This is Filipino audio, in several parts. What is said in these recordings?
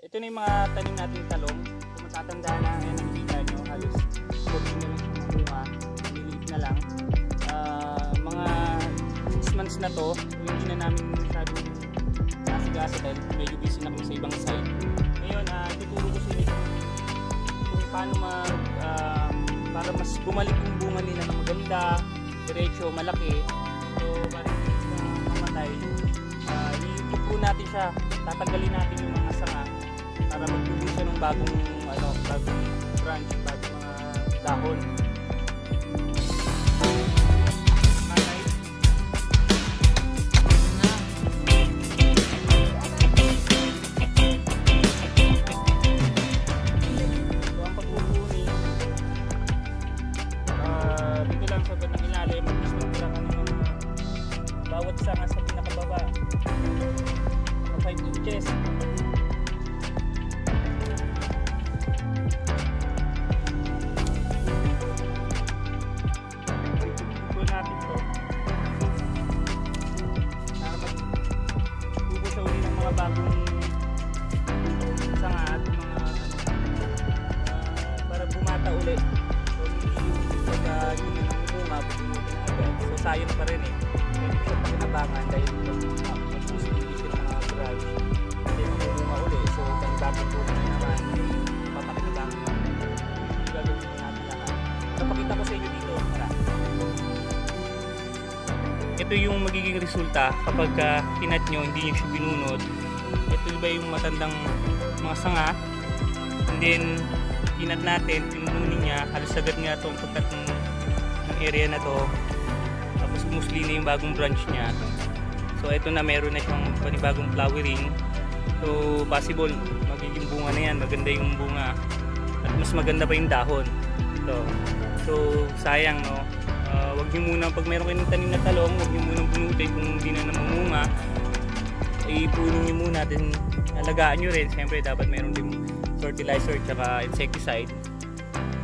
Ito na yung mga tanim nating talong. Kung matatandaan na ngayon, nakikita nyo, halos 14 na lang siyang bunga. Liliit na lang. Mga 6 months na to, hindi na namin masyadong nasigasa dahil medyo busy na kami sa ibang site. Ngayon, tuturo ko sa inyo kung paano para mas bumalik yung bunga nila na maganda, diretso, malaki. So, para hindi mamatay, i-improve natin siya. Tatanggalin natin yung mga sanga para magtubo siya ng bagong branch, bagong mga dahon. Bawat sanga sa pinakababa 5 inches. Ito natin to para magtubo siya uli ng mga bagong sanga at mga para bumata uli. So hindi yung pagka yun na namunga buti na agad. So sayang pa rin hindi siya pakinabangan dahil magpusilili siya ng mga branch. Hindi mamunga uli. So panibagong bunga na naman papakinabangan natin. Yung gagawin natin lahat. Napakita ko sa inyo dito. Ito yung magiging resulta kapag kinat nyo, hindi nyo siya binunod. Ito ba yung matandang mga sanga. And then kinat natin, pinununin niya, halos agad nga itong pagkat ng area na to. Tapos mostly na yung bagong branch niya. So ito na, meron na siyang panibagong flowering. So possible magiging bunga na yan, maganda yung bunga at mas maganda pa yung dahon. So sayang, no? Wag nyo muna, pag meron kayong tanim na talong, wag nyo muna bunutin kung hindi na namunga. Ipunin nyo muna, then alagaan nyo rin. Siyempre dapat meron din fertilizer at insecticide.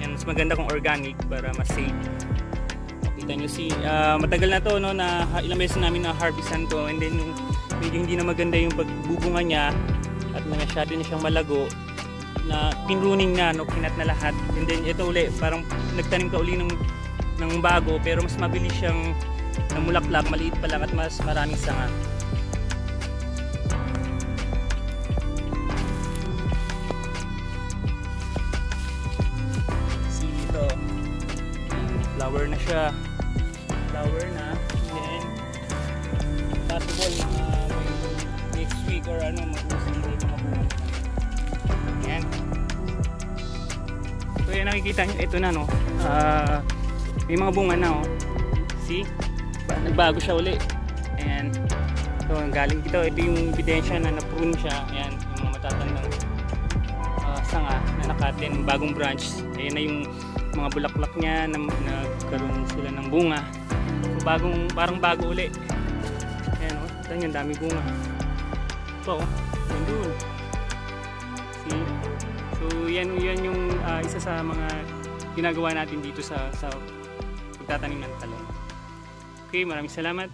Yan, mas maganda kung organic para mas safe. Kita nyo matagal na to, no, na ilang beses namin na harvestan to, and then yung medyo hindi na maganda yung pagbubunga niya at masyado na siyang malago na pinruning na, no, kinat na lahat. And then ito uli, parang nagtanim ka uli ng bago pero mas mabilis siyang namulaklak, maliit pa lang at mas maraming sanga. Flower na siya. Flower na. And then possible next week or mag-using yung mga bunga. Ayan. So yan, nakikita nyo, ito na, no. May mga bunga na, oh. See? Nagbago siya uli. Ayan. So galing dito, ito yung ebidensya na na-prune siya. Ayan, yung mga matatandang sanga na nakatin, bagong branch. Ayan na yung mga bulaklak niya, nagkaroon sila ng bunga. So parang bago uli. Ayan, oh, ito yung dami bunga. Ito, nandun. See? So yan yung isa sa mga ginagawa natin dito sa pagtatanim ng talong. Okay, maraming salamat.